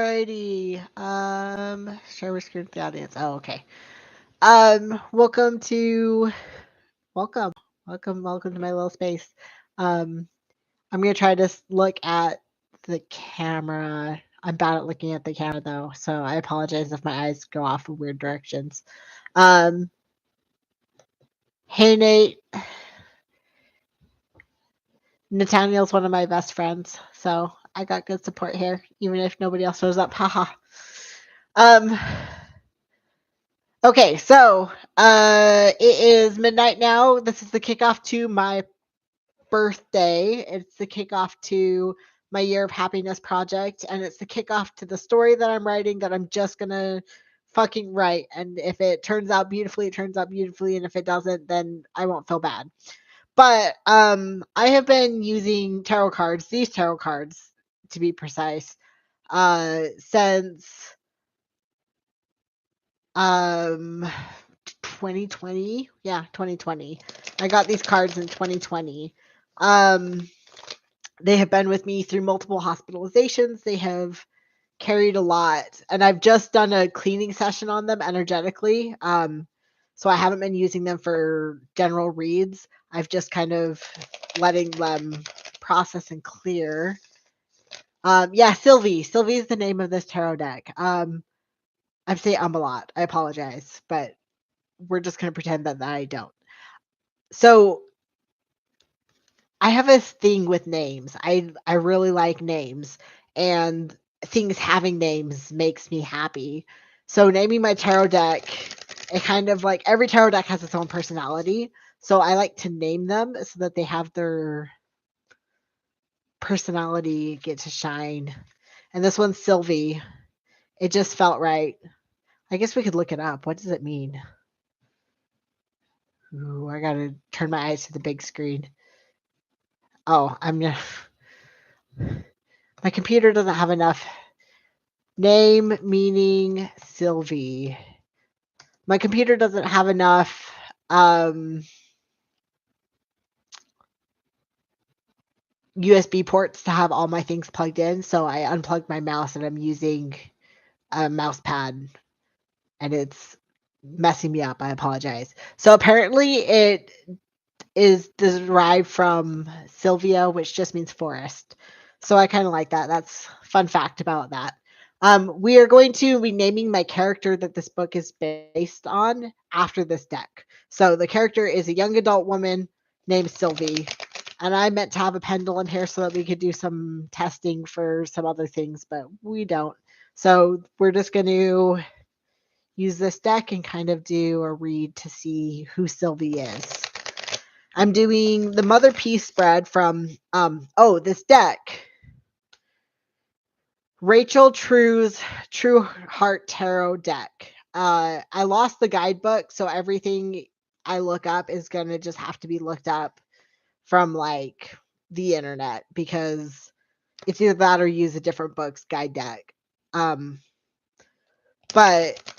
Alrighty. Share my screen with the audience. Oh, okay. Welcome to welcome, welcome to my little space. Um, I'm gonna try to look at the camera. I'm bad at looking at the camera though, so I apologize if my eyes go off in weird directions. Um, hey Nate, Nathaniel's one of my best friends, so I got good support here, even if nobody else shows up. Haha. Um, Okay, so it is midnight now. This is the kickoff to my birthday. It's the kickoff to my Year of Happiness project, and it's the kickoff to the story that I'm writing that I'm just gonna fucking write. And if it turns out beautifully, it turns out beautifully, and if it doesn't, then I won't feel bad. But I have been using tarot cards, these tarot cards to be precise, since um 2020. Yeah, 2020. I got these cards in 2020. um they have been with me through multiple hospitalizations. They have carried a lot, and I've just done a cleaning session on them energetically. So I haven't been using them for general reads. I've just kind of letting them process and clear. Yeah, Sylvie is the name of this tarot deck. I'm saying a lot, I apologize, but we're just going to pretend that I don't. So I have a thing with names. I really like names, and things having names makes me happy. So naming my tarot deck, it kind of like every tarot deck has its own personality. So I like to name them so that they have their personality get to shine. And this one's Sylvie. It just felt right. I guess we could look it up. What does it mean? Ooh, I gotta turn my eyes to the big screen. Oh, I'm gonna. My computer doesn't have enough. Name meaning Sylvie. My computer doesn't have enough USB ports to have all my things plugged in, so I unplugged my mouse and I'm using a mouse pad, and it's messing me up. I apologize. So apparently it is derived from Sylvia, which just means forest. So I kind of like that. That's fun fact about that. We are going to be naming my character that this book is based on after this deck. So the character is a young adult woman named Sylvie. And I meant to have a pendulum here so that we could do some testing for some other things, but we don't. So we're just going to use this deck and kind of do a read to see who Sylvie is. I'm doing the Mother Peace spread from this deck. Rachel True's True Heart Tarot deck. I lost the guidebook, so everything I look up is gonna just have to be looked up from like the internet, because it's either that or use a different book's guide deck. But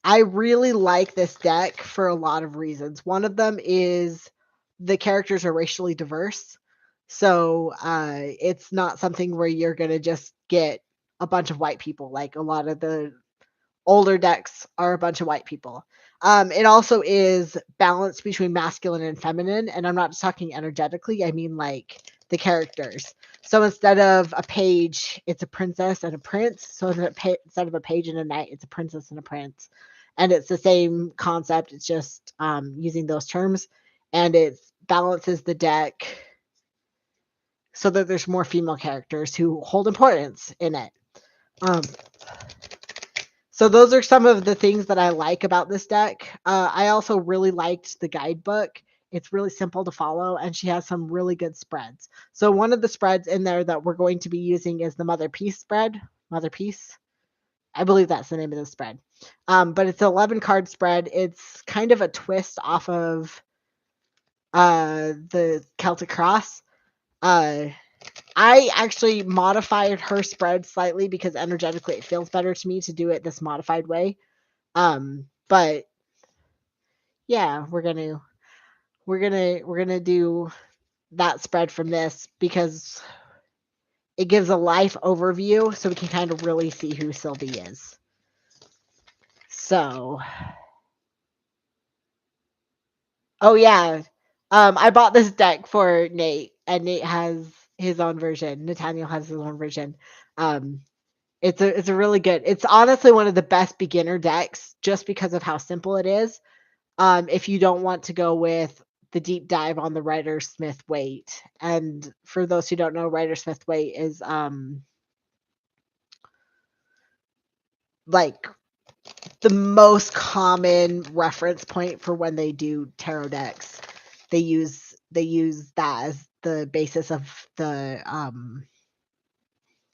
I really like this deck for a lot of reasons. One of them is the characters are racially diverse. So it's not something where you're going to just get a bunch of white people. Like a lot of the older decks are a bunch of white people. It also is balanced between masculine and feminine. And I'm not just talking energetically, I mean like the characters. So instead of a page, it's a princess and a prince. So instead of a page and a knight, it's a princess and a prince. And it's the same concept. It's just using those terms. And it balances the deck so that there's more female characters who hold importance in it. So those are some of the things that I like about this deck. I also really liked the guidebook. It's really simple to follow, and she has some really good spreads. So one of the spreads in there that we're going to be using is the Mother Peace spread. Mother Peace. I believe that's the name of the spread. But it's an 11 card spread. It's kind of a twist off of the Celtic Cross. I actually modified her spread slightly because energetically it feels better to me to do it this modified way. But yeah, we're gonna do that spread from this because it gives a life overview so we can kind of really see who Sylvie is. So, oh yeah, I bought this deck for Nate, and Nate has his own version. Nathaniel has his own version. Um, it's a really good. It's honestly one of the best beginner decks just because of how simple it is. If you don't want to go with the deep dive on the Rider Smith weight, and for those who don't know, Rider Smith weight is like the most common reference point for when they do tarot decks. They use that as the basis of the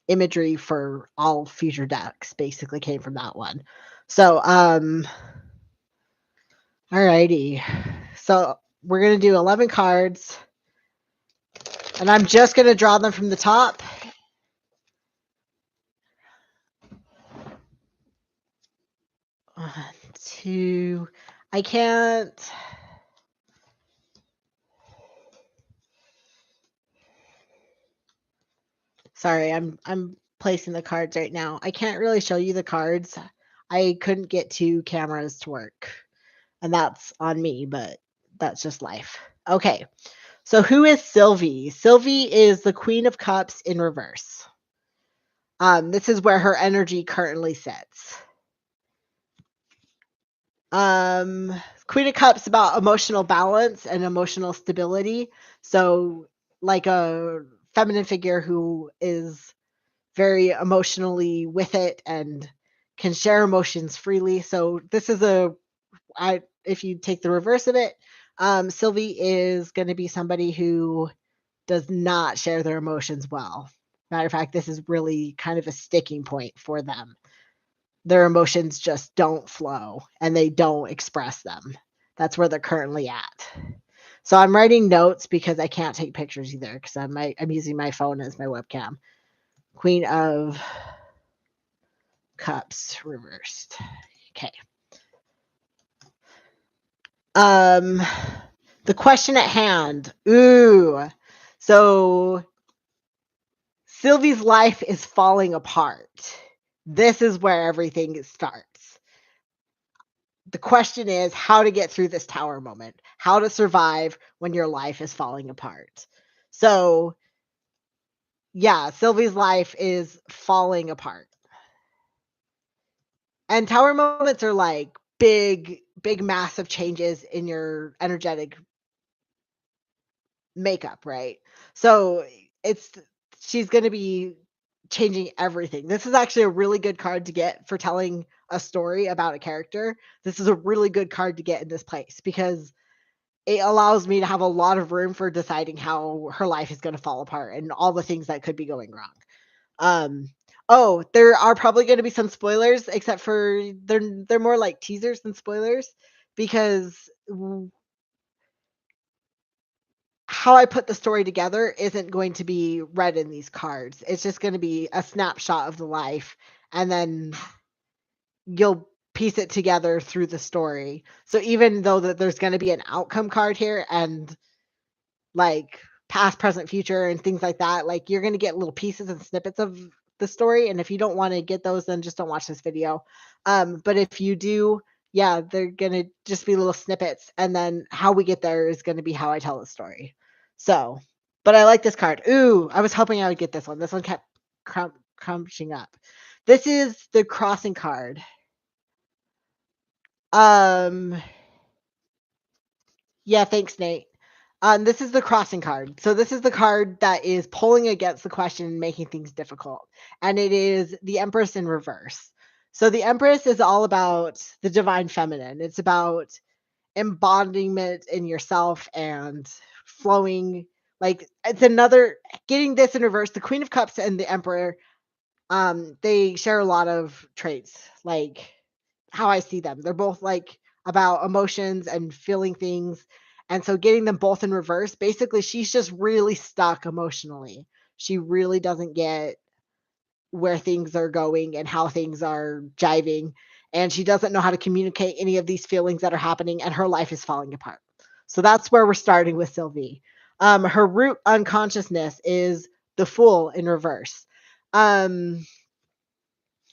imagery for all future decks. Basically, came from that one. So, alrighty. So we're gonna do 11 cards, and I'm just gonna draw them from the top. One, two. I can't. Sorry, I'm placing the cards right now. I can't really show you the cards. I couldn't get two cameras to work, and that's on me, but that's just life. Okay. So who is Sylvie? Sylvie is the Queen of Cups in reverse. This is where her energy currently sits. Queen of Cups about emotional balance and emotional stability. So like a feminine figure who is very emotionally with it and can share emotions freely. So this is if you take the reverse of it, Sylvie is going to be somebody who does not share their emotions well. Matter of fact, this is really kind of a sticking point for them. Their emotions just don't flow and they don't express them. That's where they're currently at. So I'm writing notes because I can't take pictures either because I'm using my phone as my webcam. Queen of Cups reversed. Okay. The question at hand. Ooh. So Sylvie's life is falling apart. This is where everything starts. The question is how to get through this tower moment, how to survive when your life is falling apart. So, yeah, Sylvie's life is falling apart. And tower moments are like big, massive changes in your energetic makeup, right? So it's she's going to be changing everything. This is actually a really good card to get for telling a story about a character. This is a really good card to get in this place because it allows me to have a lot of room for deciding how her life is going to fall apart and all the things that could be going wrong. Oh, there are probably going to be some spoilers, except for they're more like teasers than spoilers because how I put the story together isn't going to be read in these cards. It's just going to be a snapshot of the life, and then you'll piece it together through the story. So even though that there's going to be an outcome card here and like past, present, future, and things like that, like you're going to get little pieces and snippets of the story. And if you don't want to get those, then just don't watch this video. But if you do, yeah, they're going to just be little snippets. And then how we get there is going to be how I tell the story. So, but I like this card. Ooh, I was hoping I would get this one. This one kept crunching up. This is the crossing card. Yeah, thanks, Nate. This is the crossing card. So this is the card that is pulling against the question and making things difficult. And it is the Empress in reverse. So the Empress is all about the divine feminine. It's about embodiment in yourself and flowing. Like it's another getting this in reverse. The Queen of Cups and the Emperor, they share a lot of traits. Like how I see them. They're both like about emotions and feeling things. And so getting them both in reverse, basically she's just really stuck emotionally. She really doesn't get where things are going and how things are jiving. And she doesn't know how to communicate any of these feelings that are happening, and her life is falling apart. So that's where we're starting with Sylvie. Her root unconsciousness is the Fool in reverse.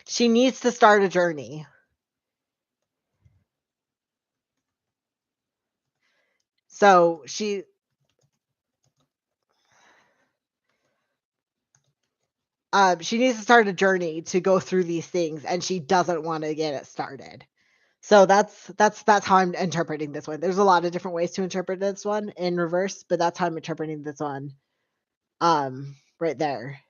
She needs to start a journey. So she needs to start a journey to go through these things, and she doesn't want to get it started. So that's how I'm interpreting this one. There's a lot of different ways to interpret this one in reverse, but that's how I'm interpreting this one. Right there.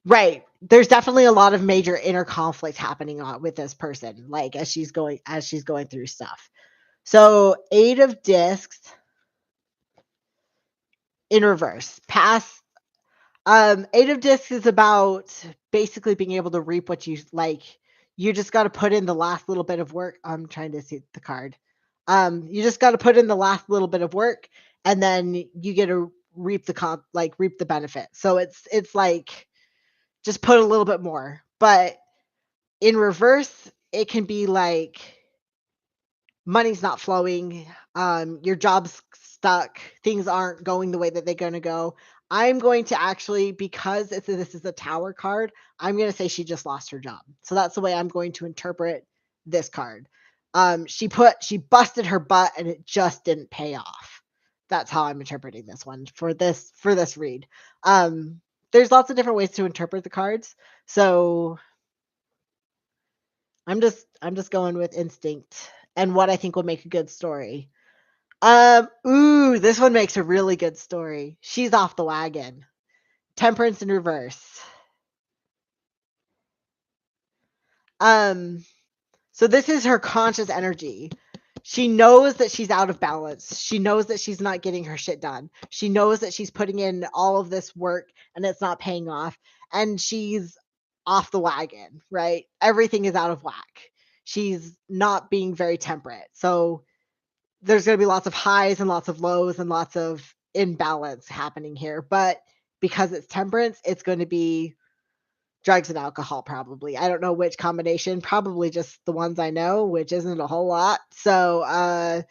Right. There's definitely a lot of major inner conflict happening on with this person, like as she's going through stuff. So 8 of discs in reverse. Past 8 of discs is about basically being able to reap what you like. You just got to put in the last little bit of work. I'm trying to see the card. You just got to put in the last little bit of work, and then you get to reap reap the benefit. So it's like just put a little bit more. But in reverse, it can be like money's not flowing, your job's stuck, things aren't going the way that they're going to go. I'm going to actually, because this is a tower card, I'm going to say she just lost her job. So that's the way I'm going to interpret this card. She busted her butt and it just didn't pay off. That's how I'm interpreting this one for this read. There's lots of different ways to interpret the cards. So I'm just going with instinct and what I think will make a good story. This one makes a really good story. She's off the wagon. Temperance in reverse. So this is her conscious energy. She knows that she's out of balance. She knows that she's not getting her shit done. She knows that she's putting in all of this work and it's not paying off. And she's off the wagon, right? Everything is out of whack. She's not being very temperate. So there's going to be lots of highs and lots of lows and lots of imbalance happening here. But because it's temperance, it's going to be drugs and alcohol, probably. I don't know which combination, probably just the ones I know, which isn't a whole lot. So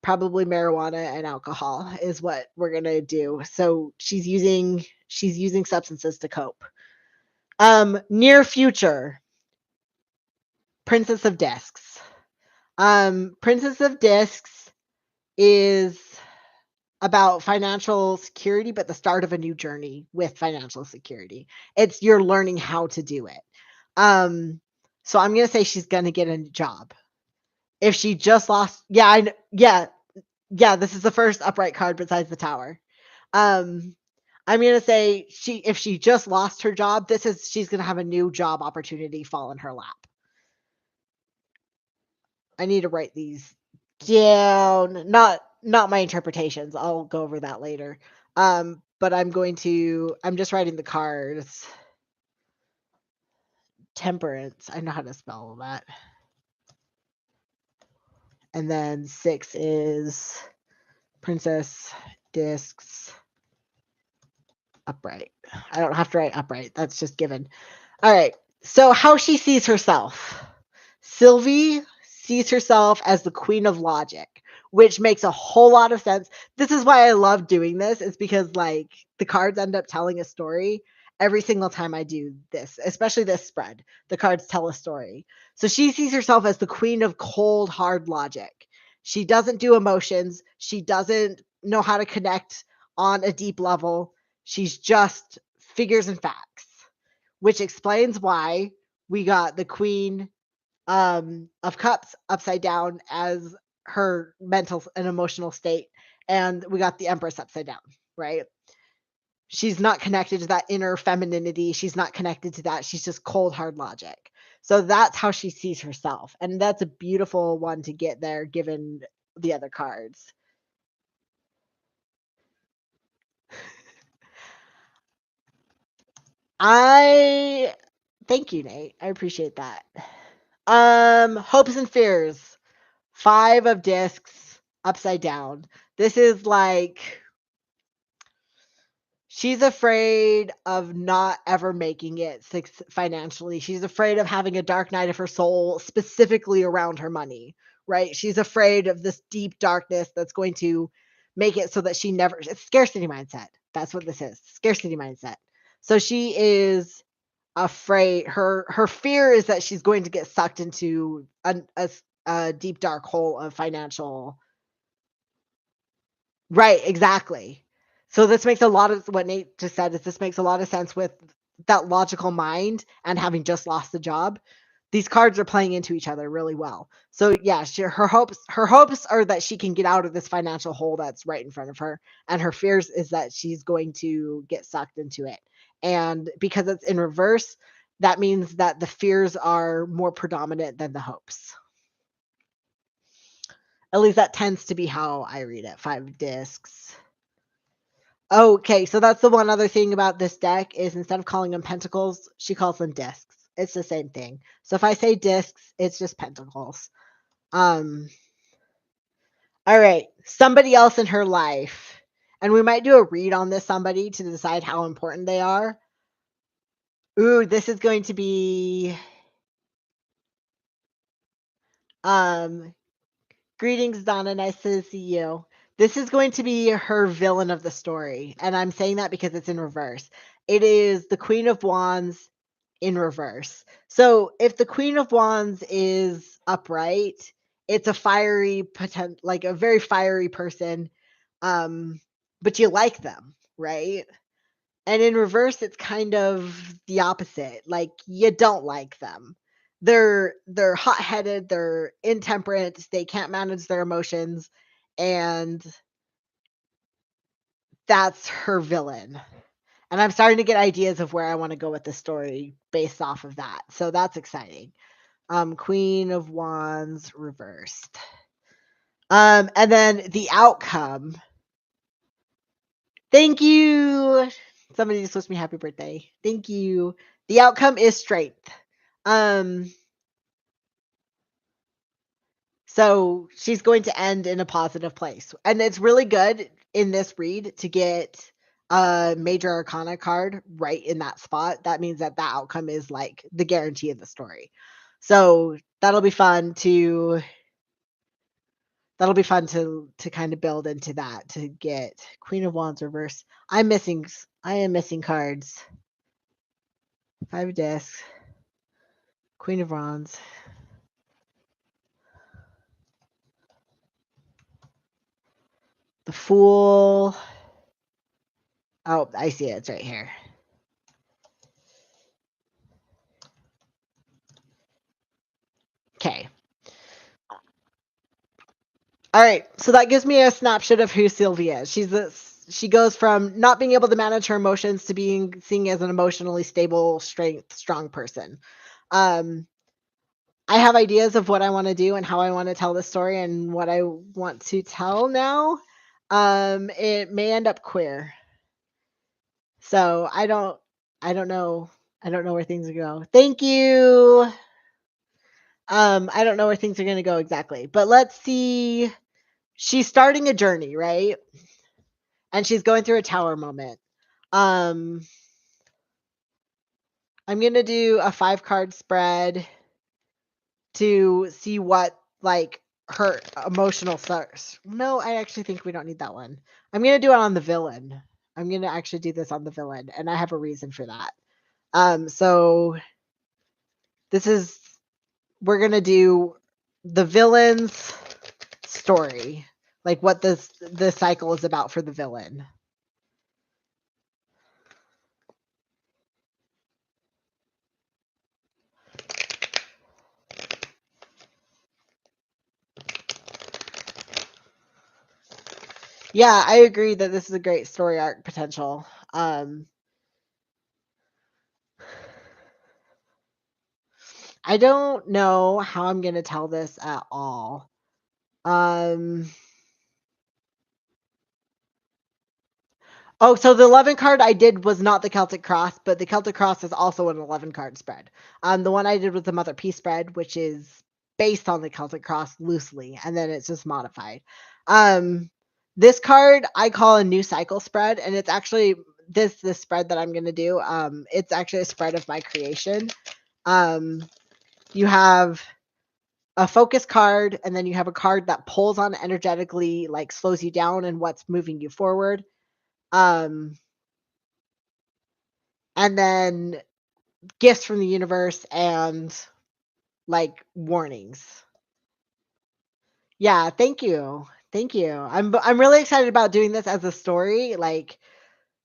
probably marijuana and alcohol is what we're going to do. So she's using substances to cope. Near future, Princess of Discs. Princess of Discs is about financial security, but the start of a new journey with financial security. It's you're learning how to do it. So I'm gonna say she's gonna get a job. If she just lost, yeah. This is the first upright card besides the tower. I'm gonna say if she just lost her job, she's gonna have a new job opportunity fall in her lap. I need to write these down. Not my interpretations. I'll go over that later. But I'm just writing the cards. Temperance. I know how to spell that. And then 6 is Princess Discs upright. I don't have to write upright. That's just given. All right. So how she sees herself. Sylvie sees herself as the queen of logic, which makes a whole lot of sense. This is why I love doing this. It's because like the cards end up telling a story every single time I do this, especially this spread. The cards tell a story. So she sees herself as the queen of cold, hard logic. She doesn't do emotions. She doesn't know how to connect on a deep level. She's just figures and facts, which explains why we got the Queen of Cups upside down as her mental and emotional state, and we got the Empress upside down, right? She's not connected to that inner femininity. She's not connected to that. She's just cold, hard logic. So that's how she sees herself. And that's a beautiful one to get there given the other cards. Thank you, Nate. I appreciate that. Hopes and fears. 5 of discs upside down. This is like she's afraid of not ever making it financially. She's afraid of having a dark night of her soul, specifically around her money, right? She's afraid of this deep darkness that's going to make it so that it's scarcity mindset. That's what this is. Scarcity mindset. So she is afraid. Her fear is that she's going to get sucked into a deep dark hole of financial. Right, exactly. So this makes a lot of what Nate just said is this makes a lot of sense with that logical mind and having just lost the job. These cards are playing into each other really well. So yeah, her hopes are that she can get out of this financial hole that's right in front of her, and her fears is that she's going to get sucked into it. And because it's in reverse, that means that the fears are more predominant than the hopes. At least that tends to be how I read it. 5 discs. Okay, so that's the one other thing about this deck is instead of calling them pentacles, she calls them discs. It's the same thing. So if I say discs, it's just pentacles. All right, somebody else in her life. And we might do a read on this somebody to decide how important they are. Ooh, this is going to be greetings, Donna. Nice to see you. This is going to be her villain of the story. And I'm saying that because it's in reverse. It is the Queen of Wands in reverse. So if the Queen of Wands is upright, it's a fiery, like a very fiery person. But you like them, right? And in reverse, it's kind of the opposite. Like you don't like them. They're hot-headed, they're intemperate, they can't manage their emotions, and that's her villain. And I'm starting to get ideas of where I want to go with the story based off of that. So that's exciting. Queen of Wands reversed. And then the outcome. Thank you. Somebody just wished me happy birthday. Thank you. The outcome is strength. So she's going to end in a positive place. And it's really good in this read to get a major arcana card right in that spot. That means that outcome is like the guarantee of the story. So that'll be fun to kind of build into that to get Queen of Wands reverse. I am missing cards. 5 discs. Queen of Wands. The Fool. Oh, I see it. It's right here. Okay. All right. So that gives me a snapshot of who Sylvie is. She goes from not being able to manage her emotions to being seen as an emotionally stable, strong person. I have ideas of what I want to do and how I want to tell the story and what I want to tell now. It may end up queer. So I don't know. I don't know where things are going. Thank you. I don't know where things are going to go exactly, but let's see. She's starting a journey, right? And she's going through a tower moment. I'm going to do a 5-card spread to see what like her emotional stars. No, I actually think we don't need that one. I'm going to do it on the villain. I'm going to actually do this on the villain, and I have a reason for that. So we're going to do the villain's story, like what the cycle is about for the villain. Yeah, I agree that this is a great story arc potential. I don't know how I'm going to tell this at all. Oh, so the 11 card I did was not the Celtic Cross, but the Celtic Cross is also an 11 card spread. The one I did was the Mother Peace spread, which is based on the Celtic Cross loosely, and then it's just modified. This card I call a new cycle spread, and it's actually this spread that I'm going to do. It's actually a spread of my creation. You have a focus card, and then you have a card that pulls on energetically, like slows you down and what's moving you forward. Um, and then gifts from the universe and like warnings. Yeah, thank you. Thank you. I'm really excited about doing this as a story. Like,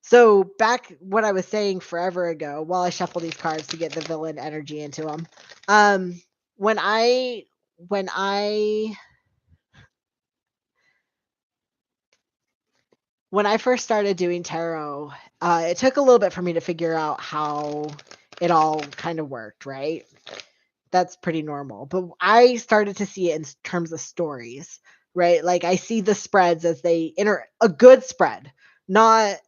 so back what I was saying forever ago, while I shuffle these cards to get the villain energy into them. Um, when I when I when I first started doing tarot, it took a little bit for me to figure out how it all kind of worked, right? That's pretty normal. But I started to see it in terms of stories, right? Like I see the spreads as they a good spread, not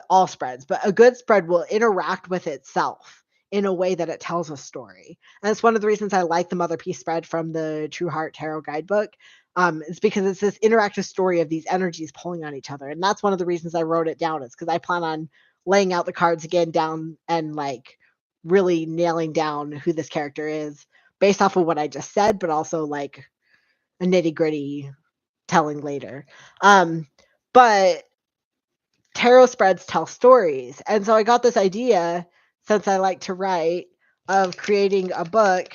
all spreads, but a good spread will interact with itself in a way that it tells a story. And it's one of the reasons I like the Mother Peace spread from the True Heart Tarot guidebook. It's because it's this interactive story of these energies pulling on each other. And that's one of the reasons I wrote it down, is because I plan on laying out the cards again down and like really nailing down who this character is based off of what I just said, but also like a nitty gritty telling later. But tarot spreads tell stories. And so I got this idea, since I like to write, of creating a book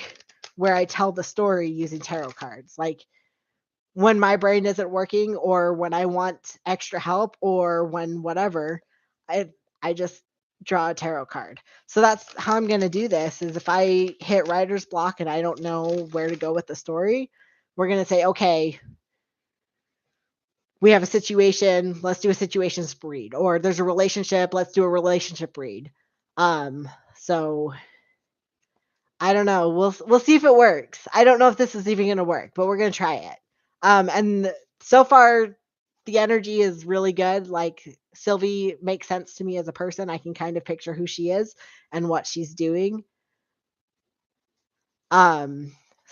where I tell the story using tarot cards. Like when my brain isn't working, or when I want extra help, or when whatever, I just draw a tarot card. So that's how I'm going to do this. Is if I hit writer's block and I don't know where to go with the story, we're going to say, okay, we have a situation, let's do a situations read, or there's a relationship, let's do a relationship read. So I don't know. We'll see if it works. I don't know if this is even going to work, but we're going to try it. And so far the energy is really good. Like Sylvie makes sense to me as a person. I can kind of picture who she is and what she's doing. So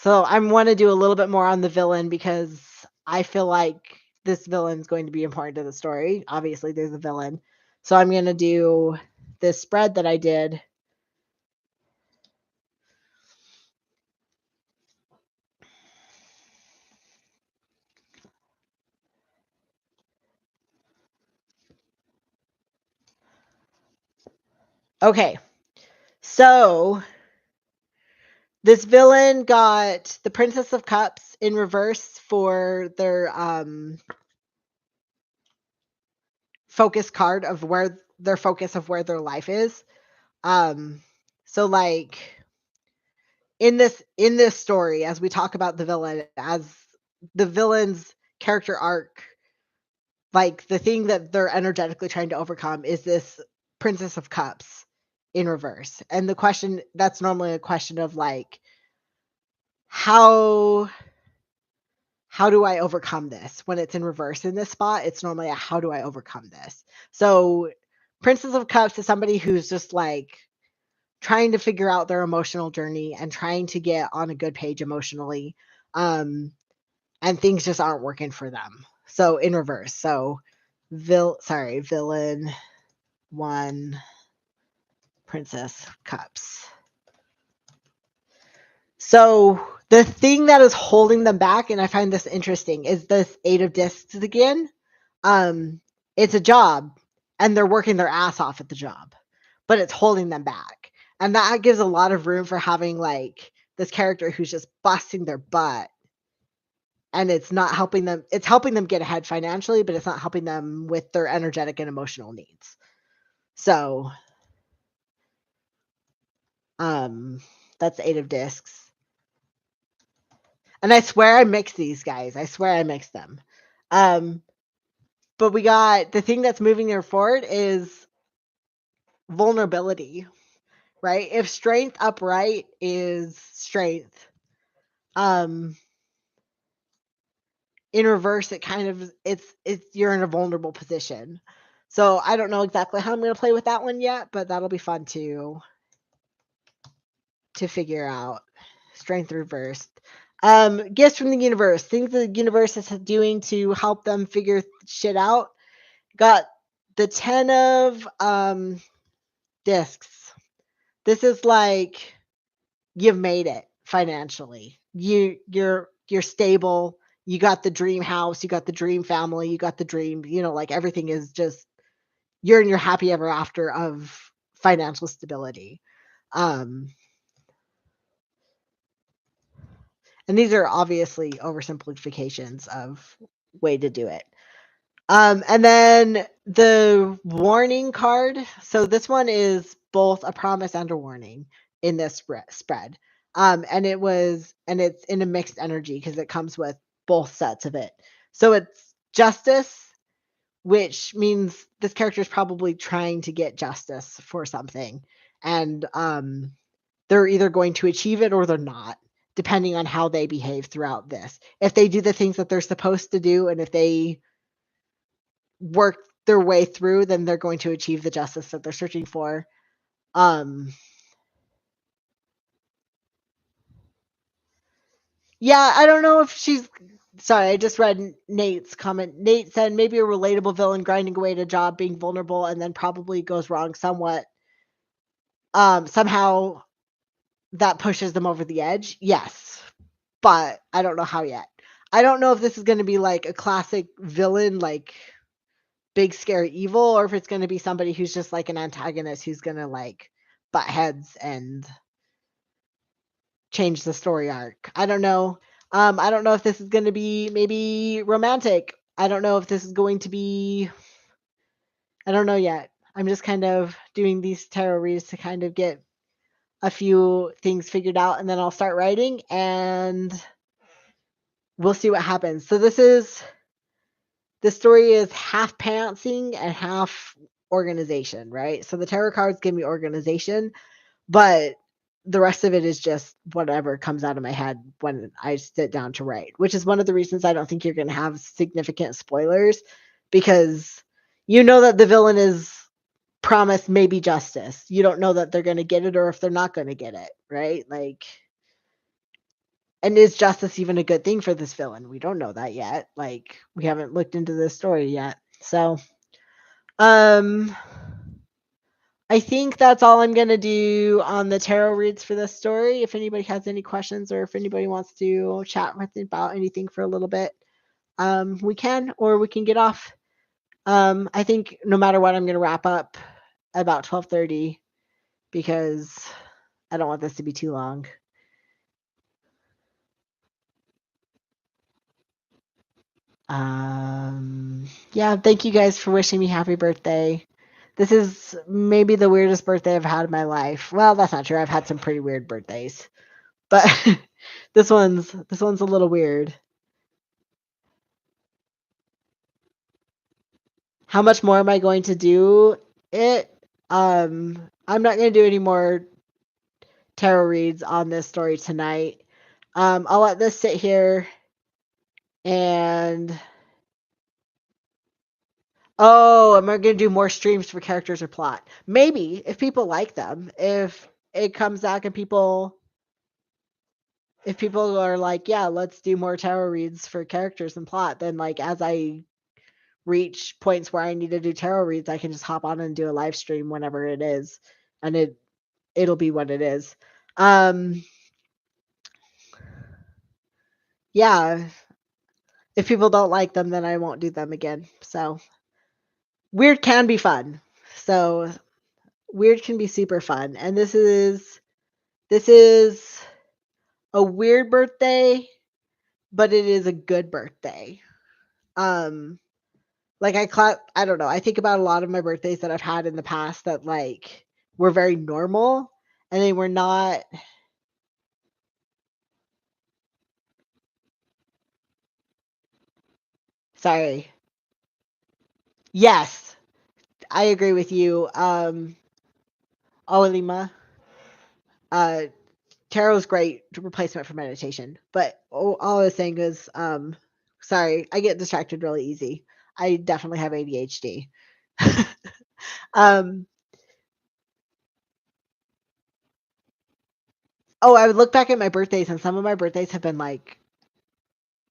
I want to do a little bit more on the villain, because I feel like this villain is going to be important to the story. Obviously, there's a villain. So I'm going to do this spread that I did. Okay. So this villain got the Princess of Cups in reverse for their focus card of where their focus of where their life is. So like in this story, as we talk about the villain, as the villain's character arc, like the thing that they're energetically trying to overcome is this Princess of Cups in reverse. And the question, that's normally a question of like, how do I overcome this? When it's in reverse in this spot, it's normally a how do I overcome this? So Princess of Cups is somebody who's just like trying to figure out their emotional journey and trying to get on a good page emotionally. And things just aren't working for them. So in reverse. So villain 1, Princess Cups. So the thing that is holding them back, and I find this interesting, is this 8 of Discs again. It's a job, and they're working their ass off at the job, but it's holding them back. And that gives a lot of room for having like this character who's just busting their butt, and it's not helping them. It's helping them get ahead financially, but it's not helping them with their energetic and emotional needs. So, that's 8 of Discs. And I swear I mixed these guys. I swear I mixed them. But we got the thing that's moving her forward is vulnerability, right? If strength upright is strength, in reverse, it kind of it's you're in a vulnerable position. So I don't know exactly how I'm going to play with that one yet, but that'll be fun to figure out. Strength reversed. Gifts from the universe, things the universe is doing to help them figure shit out. Got the 10 of discs. This is like you've made it financially. You're stable. You got the dream house, you got the dream family, you got the dream, like everything is just you're in your happy ever after of financial stability. Um, and these are obviously oversimplifications of way to do it. And then the warning card. So this one is both a promise and a warning in this spread. And it's in a mixed energy because it comes with both sets of it. So it's justice, which means this character is probably trying to get justice for something. And they're either going to achieve it or they're not, depending on how they behave throughout this. If they do the things that they're supposed to do, and if they work their way through, then they're going to achieve the justice that they're searching for. Um, yeah, I don't know if she's. Sorry, I just read Nate's comment. Nate said maybe a relatable villain grinding away at a job, being vulnerable, and then probably goes wrong somewhat. Somehow that pushes them over the edge. Yes, but I don't know how yet. I don't know if this is going to be like a classic villain, like big scary evil, or if it's going to be somebody who's just like an antagonist who's going to like butt heads and change the story arc. I don't know. I don't know if this is going to be maybe romantic. I don't know if this is going to be. I don't know yet. I'm just kind of doing these tarot reads to kind of get a few things figured out, and then I'll start writing, and we'll see what happens. So the story is half pantsing and half organization, right? So the tarot cards give me organization, but the rest of it is just whatever comes out of my head when I sit down to write, which is one of the reasons I don't think you're going to have significant spoilers, because you know that the villain is promised maybe justice. You don't know that they're going to get it or if they're not going to get it, right? Like, and is justice even a good thing for this villain? We don't know that yet. Like, we haven't looked into this story yet. So, um, I think that's all I'm going to do on the tarot reads for this story. If anybody has any questions or if anybody wants to chat with me about anything for a little bit, we can, or we can get off. I think no matter what, I'm going to wrap up about 12:30 because I don't want this to be too long. Yeah, thank you guys for wishing me happy birthday. This is maybe the weirdest birthday I've had in my life. Well, that's not true. I've had some pretty weird birthdays. But this one's a little weird. How much more am I going to do it? I'm not going to do any more tarot reads on this story tonight. I'll let this sit here and am I going to do more streams for characters or plot? Maybe if people like them. If it comes back and if people are like, yeah, let's do more tarot reads for characters and plot, then like as I reach points where I need to do tarot reads, I can just hop on and do a live stream whenever it is, and it'll be what it is. Yeah, if people don't like them, then I won't do them again. So weird can be fun. So weird can be super fun, and this is a weird birthday, but it is a good birthday. Like I don't know. I think about a lot of my birthdays that I've had in the past that like were very normal and they were not. Sorry. Yes, I agree with you. Olima, uh tarot's great replacement for meditation. But all I was saying is sorry, I get distracted really easy. I definitely have ADHD. um I would look back at my birthdays and some of my birthdays have been like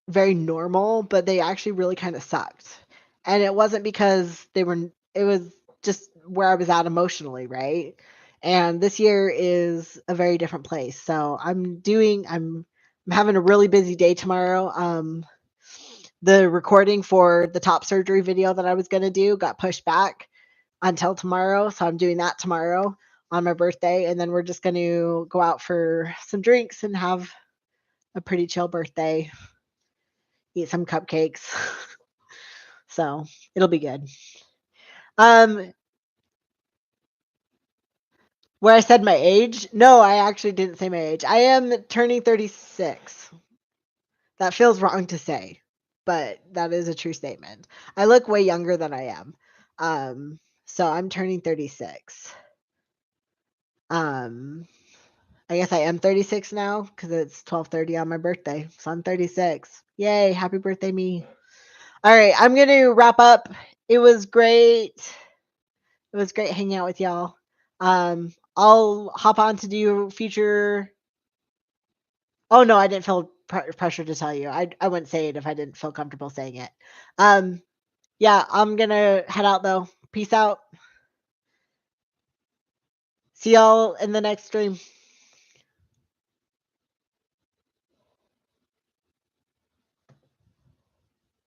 very normal, but they actually really kind of sucked. And it wasn't because it was just where I was at emotionally, right? And this year is a very different place. So I'm having a really busy day tomorrow. The recording for the top surgery video that I was going to do got pushed back. until tomorrow. So I'm doing that tomorrow on my birthday. And then we're just going to go out for some drinks and have a pretty chill birthday, eat some cupcakes. So it'll be good. Where I said my age? No, I actually didn't say my age. I am turning 36. That feels wrong to say, but that is a true statement. I look way younger than I am. So I'm turning 36. I guess I am 36 now because it's 12:30 on my birthday. So I'm 36. Yay, happy birthday me. All right, I'm going to wrap up. It was great. It was great hanging out with y'all. I'll hop on to do future. Oh no, I didn't feel pressure to tell you. I wouldn't say it if I didn't feel comfortable saying it. Yeah, I'm gonna head out though. Peace out. See y'all in the next stream.